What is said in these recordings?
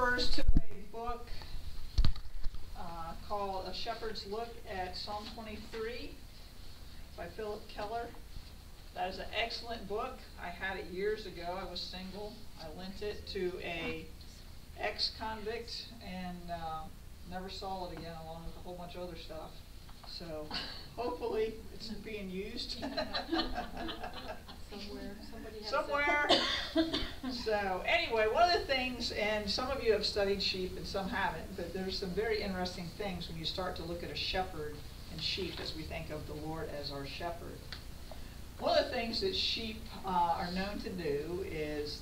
refers to a book called A Shepherd's Look at Psalm 23 by Philip Keller. That is an excellent book. I had it years ago. I was single. I lent it to a ex-convict and never saw it again, along with a whole bunch of other stuff. So hopefully it's being used somewhere. So anyway, one of the things, and some of you have studied sheep and some haven't, but there's some very interesting things when you start to look at a shepherd and sheep as we think of the Lord as our shepherd. One of the things that sheep are known to do is,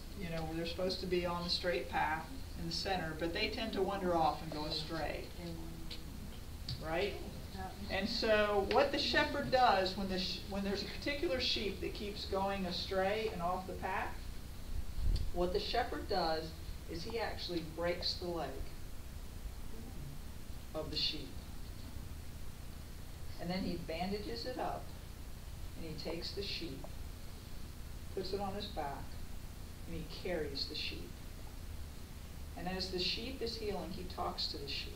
they're supposed to be on the straight path in the center, but they tend to wander off and go astray. Right? And so what the shepherd does when there's a particular sheep that keeps going astray and off the path, what the shepherd does is he actually breaks the leg of the sheep. And then he bandages it up, and he takes the sheep, puts it on his back, and he carries the sheep. And as the sheep is healing, he talks to the sheep.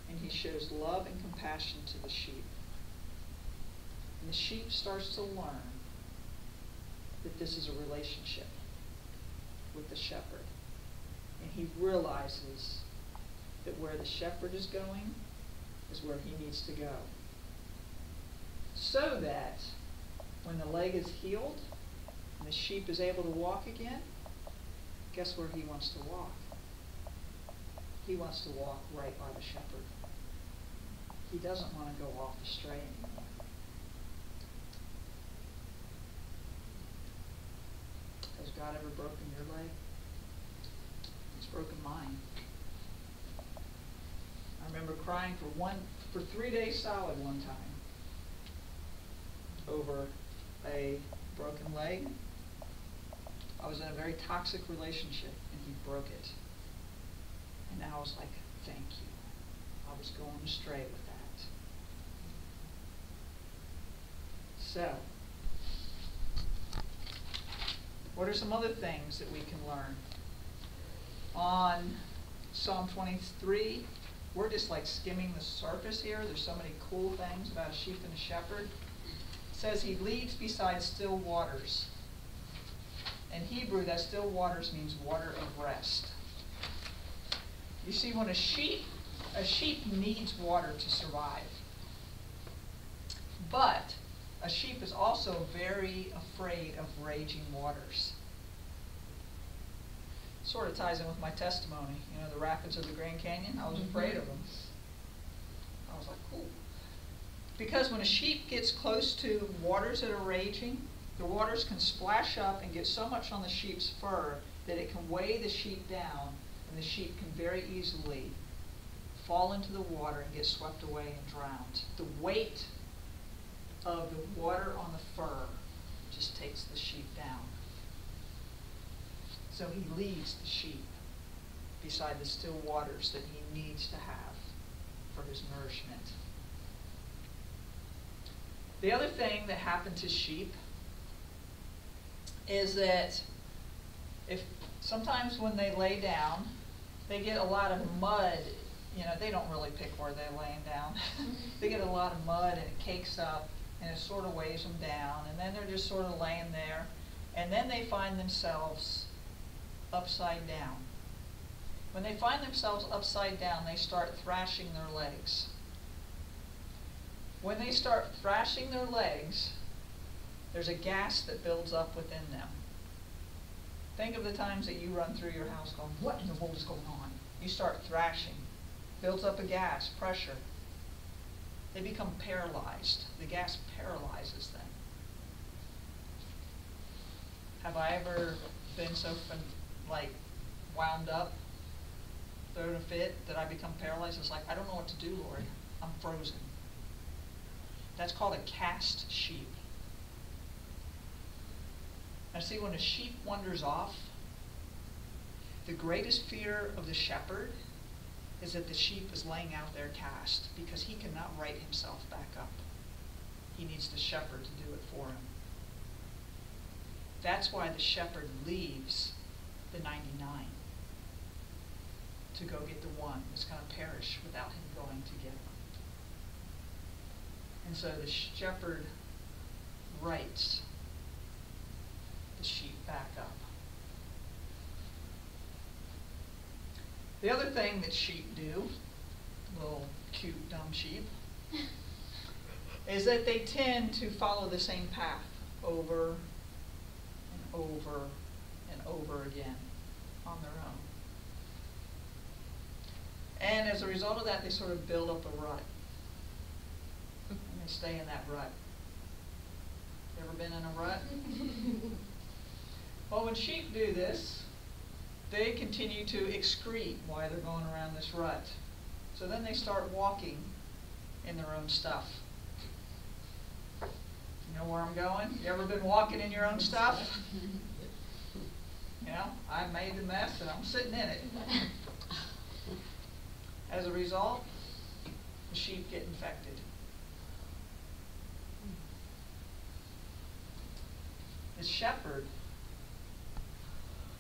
And he shows love and compassion to the sheep. And the sheep starts to learn that this is a relationship with the shepherd. And he realizes that where the shepherd is going is where he needs to go. So that when the leg is healed and the sheep is able to walk again, guess where he wants to walk? He wants to walk right by the shepherd. He doesn't want to go off astray anymore. Has God ever broken your leg? He's broken mine. I remember crying for 3 days solid one time over a broken leg. I was in a very toxic relationship, and he broke it. And now I was like, thank you. I was going astray with that. So, what are some other things that we can learn? On Psalm 23, we're just like skimming the surface here. There's so many cool things about a sheep and a shepherd. It says he leads beside still waters. In Hebrew, that still waters means water of rest. You see, when a sheep needs water to survive. But a sheep is also very afraid of raging waters. Sort of ties in with my testimony. The rapids of the Grand Canyon, I was afraid of them. I was like, cool. Because when a sheep gets close to waters that are raging, the waters can splash up and get so much on the sheep's fur that it can weigh the sheep down, and the sheep can very easily fall into the water and get swept away and drowned. The weight of the water on the fur just takes the sheep down. So he leads the sheep beside the still waters that he needs to have for his nourishment. The other thing that happened to sheep is that if sometimes when they lay down, they get a lot of mud. They don't really pick where they're laying down. They get a lot of mud, and it cakes up, and it sort of weighs them down, and then they're just sort of laying there, and then they find themselves upside down. When they find themselves upside down, they start thrashing their legs. When they start thrashing their legs, there's a gas that builds up within them. Think of the times that you run through your house going, what in the world is going on? You start thrashing. Builds up a gas, pressure. They become paralyzed. The gas paralyzes them. Have I ever been so wound up, thrown a fit, that I become paralyzed? It's like, I don't know what to do, Lord. I'm frozen. That's called a cast sheep. Now see, when a sheep wanders off, the greatest fear of the shepherd is that the sheep is laying out there cast, because he cannot right himself back up. He needs the shepherd to do it for him. That's why the shepherd leaves the 99. to go get the one that's going to perish without him going to get it. And so the shepherd rights the sheep back up. The other thing that sheep do, little cute dumb sheep, is that they tend to follow the same path over and over and over again on their own. And as a result of that, they sort of build up a rut. And they stay in that rut. Ever been in a rut? Well, when sheep do this, they continue to excrete while they're going around this rut. So then they start walking in their own stuff. You know where I'm going? You ever been walking in your own stuff? You know, I made the mess and I'm sitting in it. As a result, the sheep get infected. The shepherd,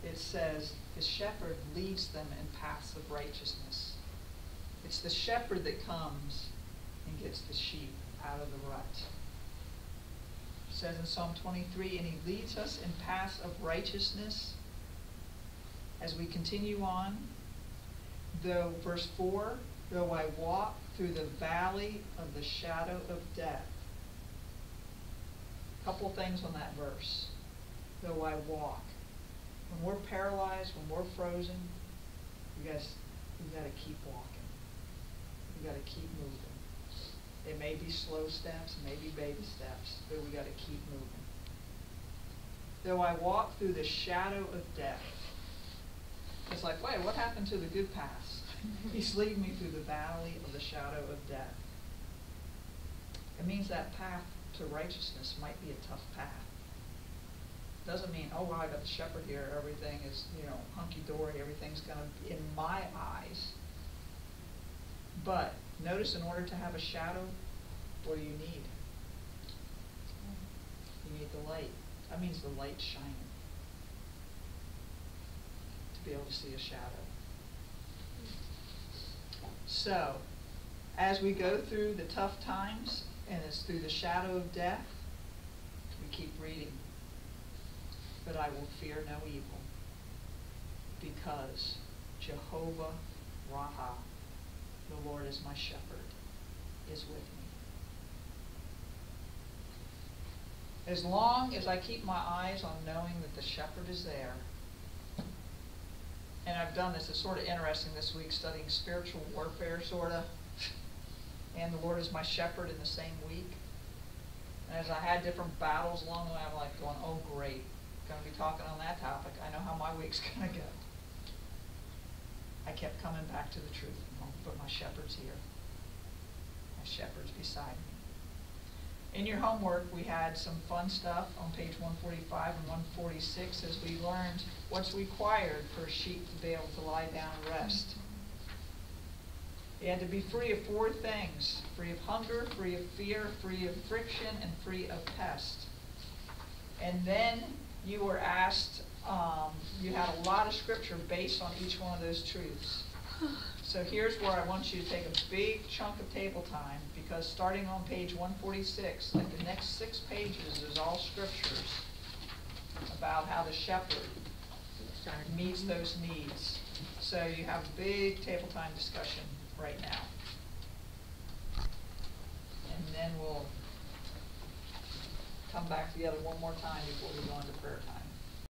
it says, the shepherd leads them in paths of righteousness. It's the shepherd that comes and gets the sheep out of the rut. It says in Psalm 23, and he leads us in paths of righteousness. As we continue on, though, verse 4, though I walk through the valley of the shadow of death. A couple things on that verse. Though I walk. When we're paralyzed, when we're frozen, we got to keep walking. We got to keep moving. They may be slow steps, maybe baby steps, but we got to keep moving. Though I walk through the shadow of death. It's like, wait, what happened to the good paths? He's leading me through the valley of the shadow of death. It means that path to righteousness might be a tough path. Doesn't mean, oh, well, I got the shepherd here, everything is, hunky-dory, everything's going to be in my eyes. But notice, in order to have a shadow, what do you need? You need the light. That means the light shining to be able to see a shadow. So, as we go through the tough times, and it's through the shadow of death, we keep reading. But I will fear no evil, because Jehovah Raha, the Lord is my shepherd, is with me. As long as I keep my eyes on knowing that the shepherd is there, and I've done this, it's sort of interesting this week, studying spiritual warfare, sort of, and the Lord is my shepherd in the same week. And as I had different battles along the way, I'm like going, oh great, going to be talking on that topic. I know how my week's going to go. I kept coming back to the truth. But my shepherd's here. My shepherd's beside me. In your homework, we had some fun stuff on page 145 and 146 as we learned what's required for a sheep to be able to lie down and rest. You had to be free of 4 things: free of hunger, free of fear, free of friction, and free of pest. And then you were asked, you had a lot of scripture based on each one of those truths. So here's where I want you to take a big chunk of table time, because starting on page 146, like the next 6 pages is all scriptures about how the shepherd meets those needs. So you have a big table time discussion right now. And then we'll come back together one more time before we go into prayer time.